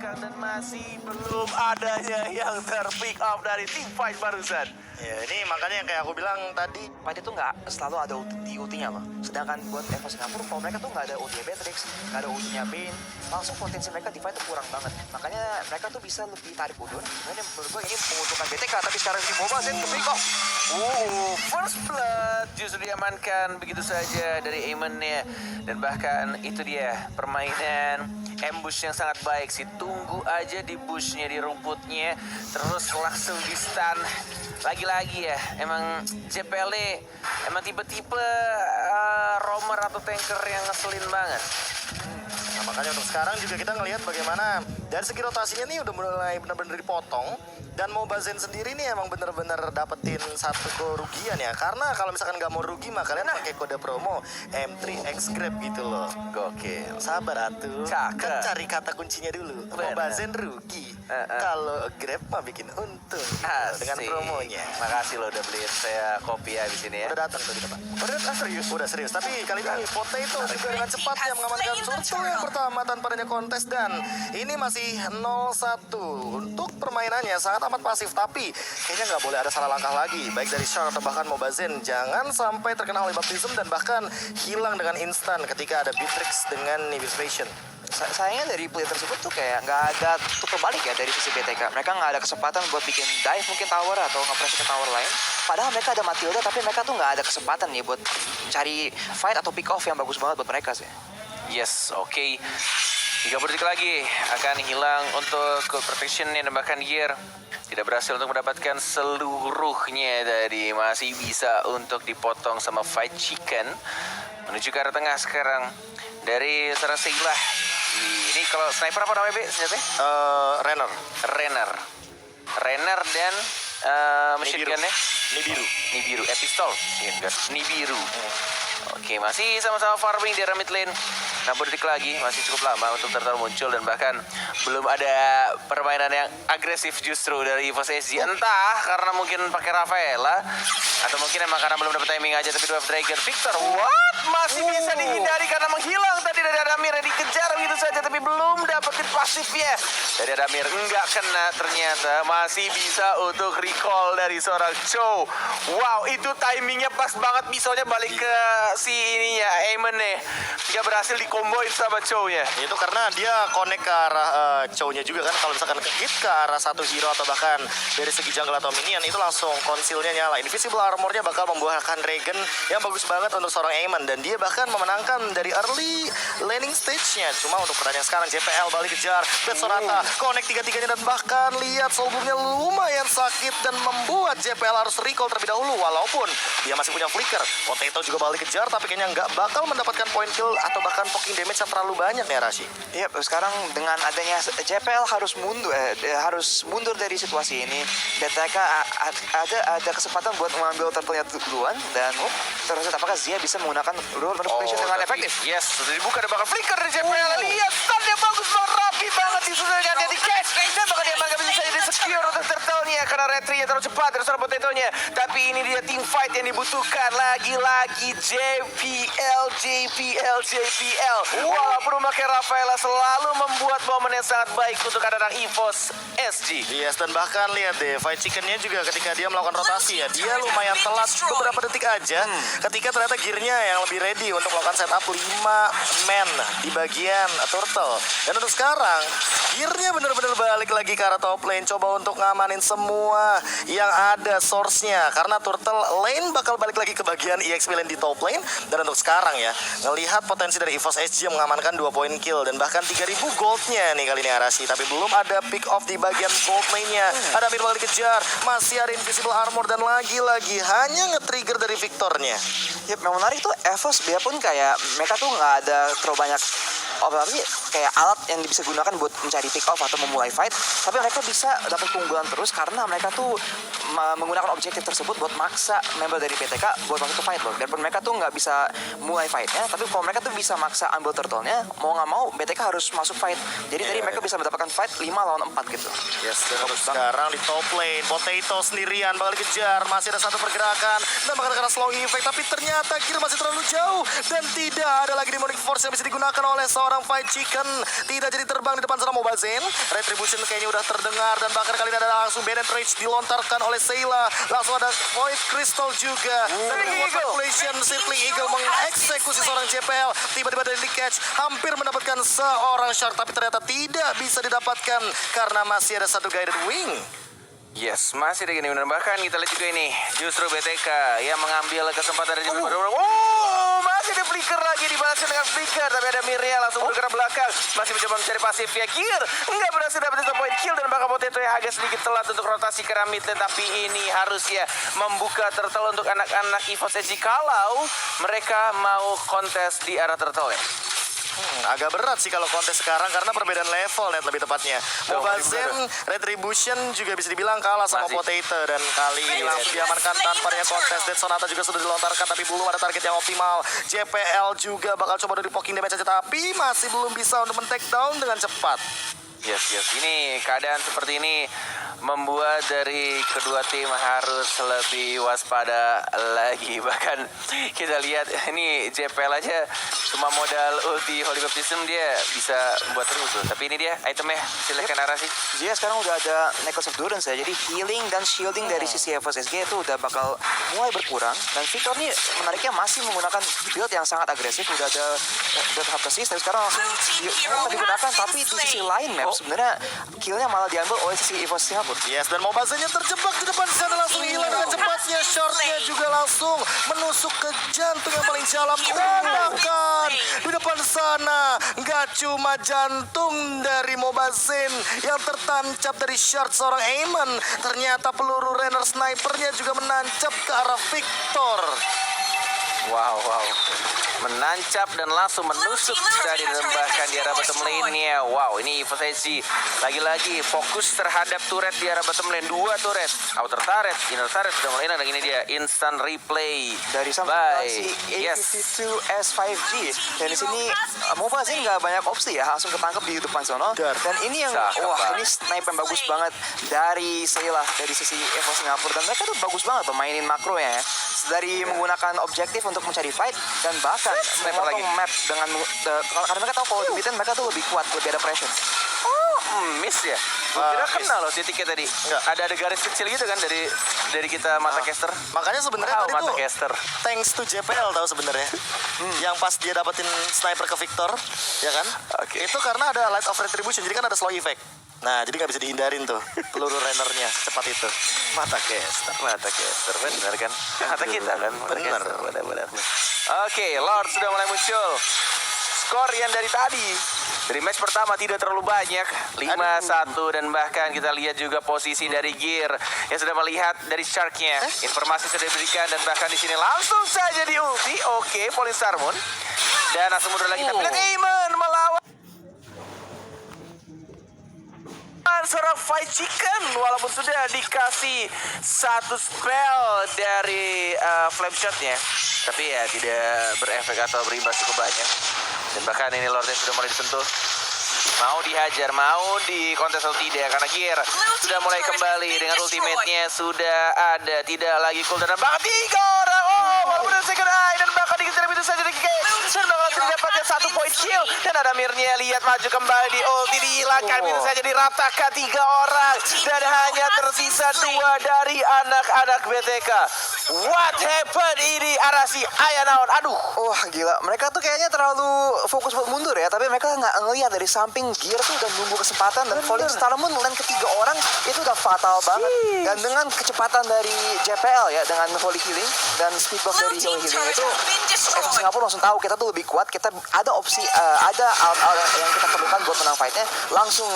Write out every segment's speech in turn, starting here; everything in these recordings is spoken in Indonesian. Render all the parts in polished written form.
belakang dan masih belum adanya yang terpick up dari tim fight barusan. Ya, ini makanya yang kayak aku bilang tadi. Fight itu nggak selalu ada di ultinya loh. Sedangkan buat Evo Singapura, kalau mereka tuh nggak ada ultinya Beatrix, nggak ada ultinya Bane, langsung potensi mereka di fight tuh kurang banget. Makanya mereka tuh bisa lebih tarik ulur. Sebenarnya menurut gue ini menguntungkan BTK, tapi sekarang di Mobile Zen ke pick off. First blood justru diamankan begitu saja dari Eamon-nya. Dan bahkan itu dia permainan ambush yang sangat baik sih. Tunggu aja di bushnya, di rumputnya, terus langsung di stun. Lagi-lagi ya, emang JPL emang tipe-tipe roamer atau tanker yang ngeselin banget. Nah, makanya untuk sekarang juga kita ngelihat bagaimana dari segi rotasinya nih udah mulai benar-benar dipotong. Dan Mobile Zen sendiri nih emang bener-bener dapetin satu kerugian ya. Karena kalau misalkan nggak mau rugi mah kalian pakai kode promo M3X Grab gitu loh. Gokil. Sabar atuh. Cakep. Kan cari kata kuncinya dulu. Bener. Mobile Zen rugi. Kalau Grab mah bikin untung dengan promonya. Makasih lo udah beli saya kopi ya di sini ya. Udah datang tadi Pak. Udah serius. Udah serius, tapi kali ini Potato juga dengan cepat yang mengamankan Turtle yang pertama tanpa adanya kontes. Dan ini masih 0-1 untuk permainannya sangat amat pasif, tapi kayaknya nggak boleh ada salah langkah lagi baik dari Shark atau bahkan Mobile Zen. Jangan sampai terkena oleh baptism dan bahkan hilang dengan instan ketika ada Beatrix dengan Nimbus Passion. Sayangnya dari play tersebut tuh kayak nggak ada tuh kebalik ya dari sisi BTK. Mereka nggak ada kesempatan buat bikin dive mungkin tower atau nge-press ke tower lain. Padahal mereka ada Matilda, tapi mereka tuh nggak ada kesempatan nih buat cari fight atau pick off yang bagus banget buat mereka sih. Yes, oke. 30 detik lagi akan hilang untuk Cold Protection dan bahkan gear. Tidak berhasil untuk mendapatkan seluruhnya tadi. Masih bisa untuk dipotong sama Fight Chicken. Menuju ke arah tengah sekarang. Dari Sarasailah. Ini kalau sniper apa namanya, Be? Senjatanya? Renner dan machine gun-nya? Nibiru. Pistol. Nibiru. Oke, masih sama-sama farming di area mid lane. 60 detik lagi, masih cukup lama untuk Turtle muncul. Dan bahkan belum ada permainan yang agresif justru dari EVOS SG. Entah karena mungkin pakai Rafaela, atau mungkin emang karena belum dapat timing aja. Tapi Dwarf Dragon Victor, what? Masih bisa dihindari karena menghilang tadi dari Adamir. Yang dikejar begitu saja, tapi belum dapetin pasifnya dari Adamir. Enggak kena ternyata. Masih bisa untuk recall dari seorang Chow. Wow, itu timingnya pas banget. Misalnya balik ke si ininya, Eamon nih. Dia berhasil dikomboin sama Chow-nya. Itu karena dia connect ke arah Chow-nya juga kan. Kalau misalkan hit ke arah satu hero atau bahkan dari segi jungle atau minion, itu langsung conceal-nya nyala. Invisible armor-nya bakal membuahkan Regen yang bagus banget untuk seorang Eamon. Dan dia bahkan memenangkan dari early laning stage-nya. Cuma untuk pertandingan sekarang, JPL balik kejar. Bad Sonata connect tiga-tiganya dan bahkan lihat Soulboom-nya lumayan sakit dan membuat JPL harus recall terlebih dahulu. Walaupun dia masih punya flicker. Potato juga balik kejar, tapi kayaknya nggak bakal mendapatkan point kill atau bahkan poking damage yang terlalu banyak nih Rashi. Iya, sekarang dengan adanya JPL harus mundur dari situasi ini. BTK ada kesempatan buat mengambil turtle-nya duluan dan terus apakah Zia bisa menggunakan rule manipulation dengan efektif? Yes, sudah dibuka dan bakal flicker dari JPL. Lihat stun-nya bagus banget, rapi banget disusulkan dia di catch. Dan bakal dia nggak bisa jadi secure untuk turtle-nya karena retry-nya terlalu cepat dari seorang Potato-nya. Tapi ini dia team fight yang dibutuhkan. Lagi-lagi JPL. Walaupun memakai Rafaela selalu membuat momen yang sangat baik untuk anak-anak EVOS SG. Yes, dan bahkan lihat deh, Fight Chicken-nya juga ketika dia melakukan rotasi ya, dia lumayan telat beberapa detik aja ketika ternyata gear-nya yang lebih ready untuk melakukan setup 5 man di bagian Turtle. Dan untuk sekarang, gear-nya benar-benar balik lagi ke arah top lane, coba untuk ngamanin semua yang ada source-nya. Karena Turtle lane bakal balik lagi ke bagian EXP lane di top lane. Dan untuk sekarang ya, ngelihat potensi dari EVOS SG yang mengamankan 2 poin kill dan bahkan 3000 gold-nya nih kali ini Arashi. Tapi belum ada pick off di bagian gold lane-nya. Ada Mir balik dikejar, masih ada invisible armor dan lagi-lagi hanya nge-trigger dari Victornya. Ya, memang menarik tuh EVOS biarpun kayak mereka tuh nggak ada terlalu banyak kayak alat yang bisa gunakan buat mencari pick off atau memulai fight, tapi mereka bisa dapat keunggulan terus karena mereka tuh menggunakan objektif tersebut buat maksa member dari PTK buat masuk ke fight loh. Biarpun mereka tuh nggak bisa mulai fightnya, tapi kalau mereka tuh bisa maksa ambil turtle-nya, mau nggak mau BTK harus masuk fight. Jadi tadi mereka bisa mendapatkan fight 5 lawan 4 gitu. Yes, dan sekarang di top lane, Potato sendirian bakal dikejar, masih ada satu pergerakan dan bakal kena slow effect, tapi ternyata gear masih terlalu jauh dan tidak ada lagi demonic force yang bisa digunakan oleh seorang seorang Fight Chicken tidak jadi terbang di depan sana Mobile Zen. Retribution kayaknya udah terdengar dan bahkan kali ini ada langsung Bennett Rage dilontarkan oleh Sayla. Langsung ada Void Crystal juga. Dan buat Manipulation, Circling Eagle mengeksekusi seorang JPL. Tiba-tiba dari catch hampir mendapatkan seorang Shark, tapi ternyata tidak bisa didapatkan karena masih ada satu Guided Wing. Yes, masih ada gini. Bahkan kita lihat juga ini, justru BTK yang mengambil kesempatan dari oh, masih ada flicker lagi, dibalaskan dengan flicker. Tapi ada Miria langsung bergerak belakang, masih mencoba mencari pasifnya. Gear nggak berhasil dapat satu point kill, dan bahkan Potato yang agak sedikit telat untuk rotasi ke mid lane. Tapi ini harus ya membuka turtle untuk anak-anak EVOS SG kalau mereka mau kontes di arah turtle ya. Agak berat sih kalau kontes sekarang karena perbedaan level net lebih tepatnya. Mobile Zen, Retribution juga bisa dibilang kalah sama Potato, dan kali ini langsung diamankan tanpa adanya kontes. Dead Sonata juga sudah dilontarkan tapi belum ada target yang optimal. JPL juga bakal coba dari poking damage aja tapi masih belum bisa untuk men-take down dengan cepat. Yes. Ini keadaan seperti ini membuat dari kedua tim harus lebih waspada lagi. Bahkan kita lihat ini JPL aja cuma modal ulti Holy Baptism dia bisa buat terus tuh. Tapi ini dia itemnya, silahkan narasi. Dia sekarang udah ada Necklace of Endurance ya, jadi healing dan shielding dari sisi EVOS SG itu udah bakal mulai berkurang. Dan Victor nih menariknya masih menggunakan build yang sangat agresif, udah ada build half resist, tapi sekarang langsung digunakan. Tapi di sisi lain map sebenarnya killnya malah diambil oleh sisi EVOS Singapura. Yes, dan Mobile Zen-nya terjebak di depan sana, langsung hilang dengan cepatnya. Shortnya juga langsung menusuk ke jantung yang paling dalam. Dan bahkan di depan sana nggak cuma jantung dari Mobile Zen yang tertancap dari short seorang Aemon, ternyata peluru Renner snipernya juga menancap ke arah Victor. Wow. Menancap dan langsung menusuk dari bahkan di arah bottom lane-nya. Wow, ini EVOS SG lagi-lagi fokus terhadap turret di arah bottom lane. 2 turret, outer turret, inner turret sudah mulai enak. Dan ini dia instant replay Dari Samsung Galaxy A52 S5G. Dan di sini Mobile Zen nggak banyak opsi ya, langsung ketangkep di depan sono. Dan ini yang ini snipe yang bagus banget dari Sayla dari sisi EVOS Singapura. Dan mereka tuh bagus banget mainin makro ya, dari menggunakan objektif untuk mencari fight dan bahkan memotong map dengan karena mereka tahu kalau di mid lane mereka tuh lebih kuat, lebih ada pressure. Miss ya. Kira kenal loh titiknya tadi. Ada garis kecil gitu kan dari kita mata caster. Makanya sebenarnya tadi mata tuh caster. thanks to JPL tahu sebenarnya. Yang pas dia dapetin sniper ke Victor, ya kan? Oke. Itu karena ada Light of Retribution, jadi kan ada slow effect. Nah, jadi nggak bisa dihindarin tuh peluru runnernya secepat itu. Mata caster, benar kan? Mata kita kan, Bener. benar. Oke, Lord sudah mulai muncul. Skor yang dari tadi dari match pertama tidak terlalu banyak, 5-1, dan bahkan kita lihat juga posisi dari Gear yang sudah melihat dari Shark-nya. Informasi sudah diberikan dan bahkan di sini langsung saja di ulti. Oke, Falling Star Moon. Dan langsung mundur lagi. Tapi lihat Aemon melawan seorang Fight Chicken walaupun sudah dikasih satu spell dari flame shotnya, tapi ya tidak berefek atau berimbas cukup banyak. Dan bahkan ini Lordnya sudah mulai disentuh, mau dihajar, mau di kontes atau tidak, karena Gear sudah mulai kembali dengan ultimate-nya sudah ada, tidak lagi cooldown, dan bahkan 3 orang. Walaupun ada second eye, dan bahkan dikejar itu saja di kick, dan bahkan sudah dapatnya 1 point kill. Dan ada Mirnya, lihat maju kembali di ulti, dihilangkan itu saja, diratakan 3 orang, dan hanya tersisa 2 dari anak-anak BTK. What happened ini Arasi Ayanaon? Aduh. Wah gila, mereka tuh kayaknya terlalu fokus buat mundur ya, tapi mereka nggak ngelihat dari samping Gear tuh udah nunggu kesempatan, dan Falling Star Moon lane ketiga orang itu udah fatal banget. Dan dengan kecepatan dari JPL ya, dengan volley healing dan speed buff dari healing itu, EVOS Singapura langsung tahu kita tuh lebih kuat, kita ada opsi, ada out yang kita perlukan buat menang fightnya, langsung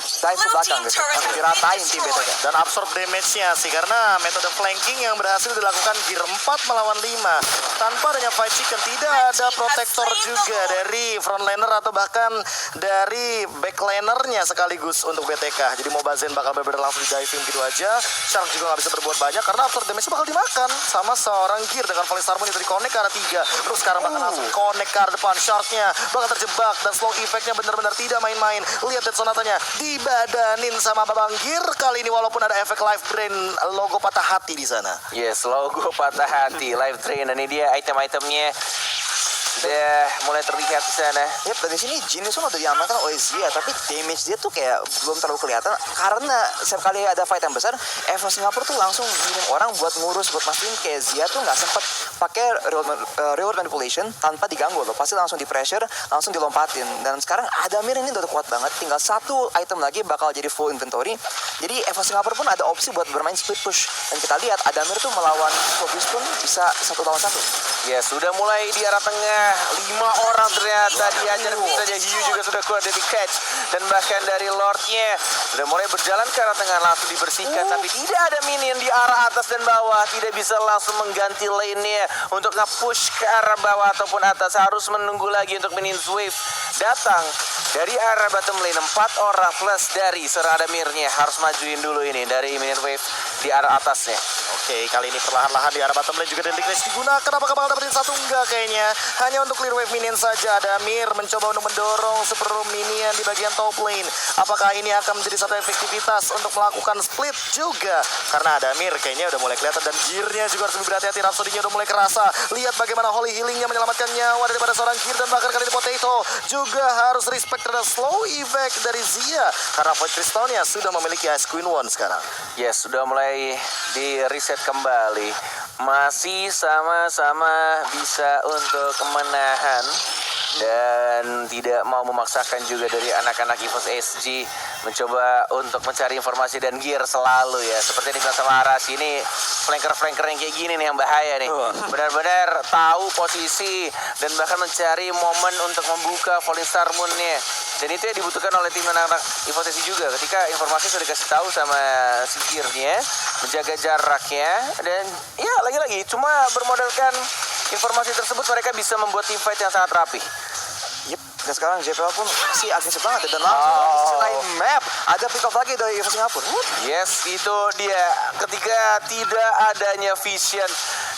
dive ke belakang gitu, langsung diratain tim BTK. Dan absorb damage-nya sih, karena metode flanking yang berhasil dilakukan Gear 4 melawan 5. Tanpa adanya Fight Chicken, tidak ada protector juga dari frontlaner atau bahkan dari backlanernya sekaligus untuk BTK. Jadi Mobile Zen bakal bener-bener langsung di-diving gitu aja. Shark juga nggak bisa berbuat banyak karena absorb damage-nya bakal dimakan sama seorang Gear dengan Falling Star Moon itu di-connect ke arah 3. Terus sekarang bakal langsung connect ke arah depan. Shark-nya bakal terjebak dan slow effect-nya bener-bener tidak main-main. Lihat Dead Sonatanya dibadanin sama Babang Gear kali ini, walaupun ada efek live drain logo patah hati di sana. Yes, logo patah hati, live train, dan ini dia item-itemnya. sudah mulai terlihat di sana. Yap, dan di sini Genius udah diamankan oleh Zia, tapi damage dia tuh kayak belum terlalu kelihatan karena setiap kali ada fight yang besar, EVOS Singapura tuh langsung ngirim orang buat ngurus, buat mastiin kayak Zia tuh nggak sempat pakai reward manipulation tanpa diganggu loh, pasti langsung di pressure, langsung dilompatin. Dan sekarang Adamir ini udah kuat banget, tinggal satu item lagi bakal jadi full inventory. Jadi EVOS Singapura pun ada opsi buat bermain split push, dan kita lihat Adamir tuh melawan Focus pun bisa 1 lawan 1. Ya, sudah mulai di arah tengah. 5 orang ternyata diajar saja. Hiu juga sudah keluar dari catch. Dan bahkan dari Lordnya sudah mulai berjalan ke arah tengah, langsung dibersihkan. Tapi tidak ada minion di arah atas dan bawah. Tidak bisa langsung mengganti lane-nya untuk nge-push ke arah bawah ataupun atas. Harus menunggu lagi untuk minion wave datang dari arah bottom lane. 4 orang plus dari Seradamirnya. Harus majuin dulu ini dari minion wave di arah atasnya. Oke, kali ini perlahan-lahan di arah bottom lane juga Deadly Clash digunakan. Apakah bakal dapetin satu? Enggak kayaknya. Hanya untuk clear wave minion saja. Adamir mencoba untuk mendorong sepenuh minion di bagian top lane. Apakah ini akan menjadi satu efektivitas untuk melakukan split juga? Karena Adamir kayaknya udah mulai kelihatan dan gearnya juga harus lebih berhati-hati. Rhapsody-nya udah mulai kerasa. Lihat bagaimana Holy Healing-nya menyelamatkan nyawa daripada seorang Gear, dan bahkan kali ini Potato juga harus respect terhadap slow effect dari Zia. Karena Void Crystal-nya sudah memiliki Ice Queen One sekarang. Yes, sudah mulai di reset kembali. Masih sama-sama bisa untuk menahan dan tidak mau memaksakan juga dari anak-anak EVOS SG mencoba untuk mencari informasi dan gear selalu ya. Seperti yang dibilang sama Aras, ini flanker-flanker yang kayak gini nih yang bahaya nih. Benar-benar tahu posisi dan bahkan mencari momen untuk membuka Falling Star Moon-nya. Dan itu yang dibutuhkan oleh tim anak-anak EVOS SG juga. Ketika informasi sudah dikasih tahu sama si gear-nya, menjaga jaraknya, dan ya lagi-lagi cuma bermodalkan informasi tersebut mereka bisa membuat team fight yang sangat rapi. Yep, dan sekarang JPL pun masih agresif banget dan langsung di sisi lain map ada pick off lagi dari EVOS Singapura. Yes, itu dia. Ketika tidak adanya vision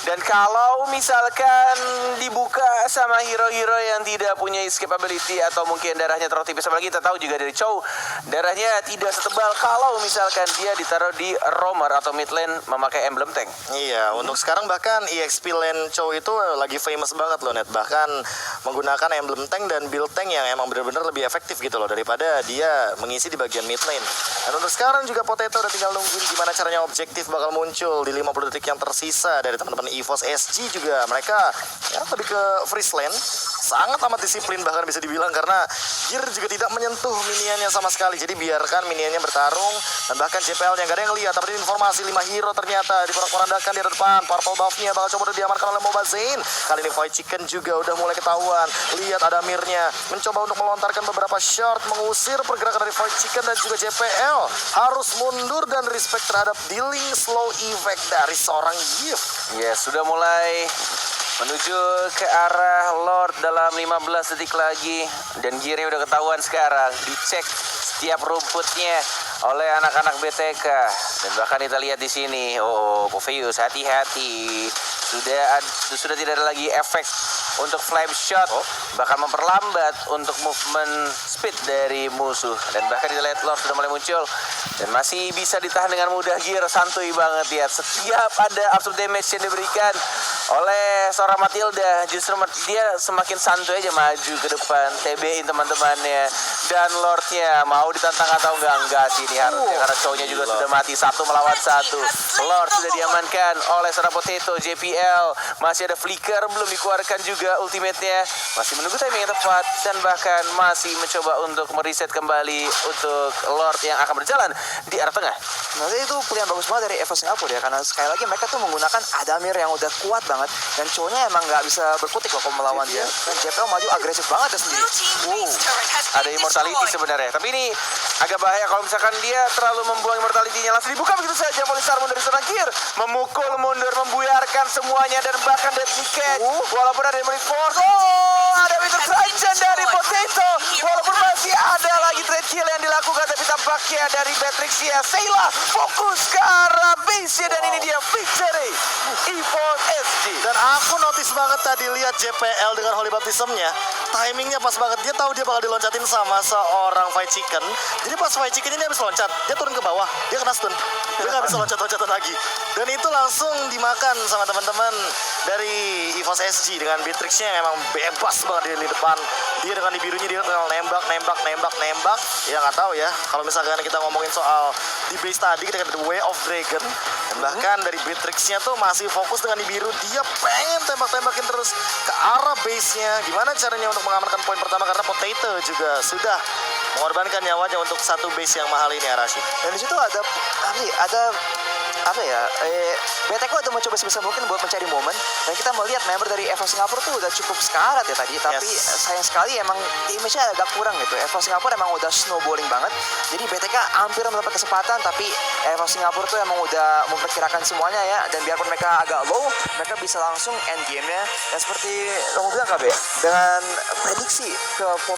dan kalau misalkan dibuka sama hero-hero yang tidak punya escape ability atau mungkin darahnya terlalu tipis, apalagi kita tahu juga dari Chow darahnya tidak setebal kalau misalkan dia ditaruh di roamer atau mid lane memakai emblem tank. Iya, untuk sekarang bahkan EXP lane Chow itu lagi famous banget loh Net. Bahkan menggunakan emblem tank dan build tank yang emang benar-benar lebih efektif gitu loh daripada dia mengisi di bagian mid lane. Dan untuk sekarang juga Potato udah tinggal nungguin gimana caranya objektif bakal muncul di 50 detik yang tersisa dari teman-teman EVOS SG juga. Mereka ya lebih ke freeze lane, sangat amat disiplin bahkan bisa dibilang, karena Gear juga tidak menyentuh minionnya sama sekali. Jadi biarkan minionnya bertarung, dan bahkan JPL yang gak ada yang lihat. Tapi informasi 5 hero ternyata diporak-porandakan di depan. Purple buff-nya bakal coba udah diamankan oleh Mobazane. Kali ini Void Chicken juga udah mulai ketahuan. Lihat Adamirnya mencoba untuk melontarkan beberapa shot, mengusir pergerakan dari Void Chicken, dan juga JPL harus mundur dan respect terhadap dealing slow effect dari seorang Yif. Yes, sudah mulai menuju ke arah Lord dalam 15 detik lagi. Dan gearnya udah ketahuan sekarang. Dicek setiap rumputnya oleh anak-anak BTK. Dan bahkan kita lihat di sini, oh Poveus hati-hati. Sudah tidak ada lagi efek untuk flame shot, bahkan memperlambat untuk movement speed dari musuh. Dan bahkan kita lihat Lord sudah mulai muncul dan masih bisa ditahan dengan mudah. Gear santuy banget ya. Setiap ada absolute damage yang diberikan oleh seorang Matilda, justru dia semakin santuy aja maju ke depan, TB-in teman-temannya. Dan Lordnya mau ditantang atau enggak sih ini harusnya, karena cowoknya juga sudah mati 1 melawan 1. Lord sudah diamankan oleh seorang Potato. JPL masih ada flicker belum dikeluarkan juga ultimate-nya, masih menunggu timing yang tepat dan bahkan masih mencoba untuk mereset kembali untuk Lord yang akan berjalan di arah tengah. Nah, itu pilihan bagus banget dari EVOS Singapura ya, karena sekali lagi mereka tuh menggunakan Adamir yang udah kuat banget dan cowoknya emang nggak bisa berkutik loh kalau melawan dia. Dan JPL maju agresif banget ya sendiri. Ada immortality sebenarnya, tapi ini agak bahaya kalau misalkan dia terlalu membuang immortality-nya. Langsung dibuka begitu saja Falling Star Moon dari seorang Gear, memukul mundur, membuyarkan semuanya dan bahkan Deadly Catch. Walaupun ada Memory Force, ada Winter Trajan dari Potato, walaupun masih ada lagi trade kill yang dilakukan, tapi tampaknya dari Matrixia Sayla fokus ke arah base-nya, dan ini dia victory EVOS SG. Dan aku notice banget tadi lihat JPL dengan Holy Baptism-nya, timingnya pas banget. Dia tahu dia bakal diloncatin sama seorang Fight Chicken. Jadi pas Fight Chicken ini habis loncat, dia turun ke bawah, dia kena stun. Dia nggak bisa loncat-loncatan lagi. Dan itu langsung dimakan sama teman-teman dari EVOS SG dengan Beatrix-nya yang emang bebas banget di depan. Dia dengan di birunya dia tinggal nembak. Ya nggak tahu ya. Kalau misalkan kita ngomongin soal di base tadi, kita ada Way of Dragon. Dan bahkan dari Beatrix-nya tuh masih fokus dengan di biru. Dia pengen tembak-tembakin terus ke arah base-nya. Gimana caranya untuk mengamankan poin pertama, karena Potato juga sudah mengorbankan nyawanya untuk satu base yang mahal ini, Arashi. Dan di situ ada BTK udah mencoba sebisa mungkin buat mencari momen, dan kita melihat member dari EVOS Singapura tuh udah cukup sekarat ya tadi, tapi sayang sekali emang image-nya agak kurang gitu. EVOS Singapura emang udah snowballing banget, jadi BTK hampir mendapat kesempatan, tapi EVOS Singapura tuh emang udah memperkirakan semuanya ya, dan biarpun mereka agak low, mereka bisa langsung end game-nya. Dan seperti kamu bilang KB, dengan prediksi ke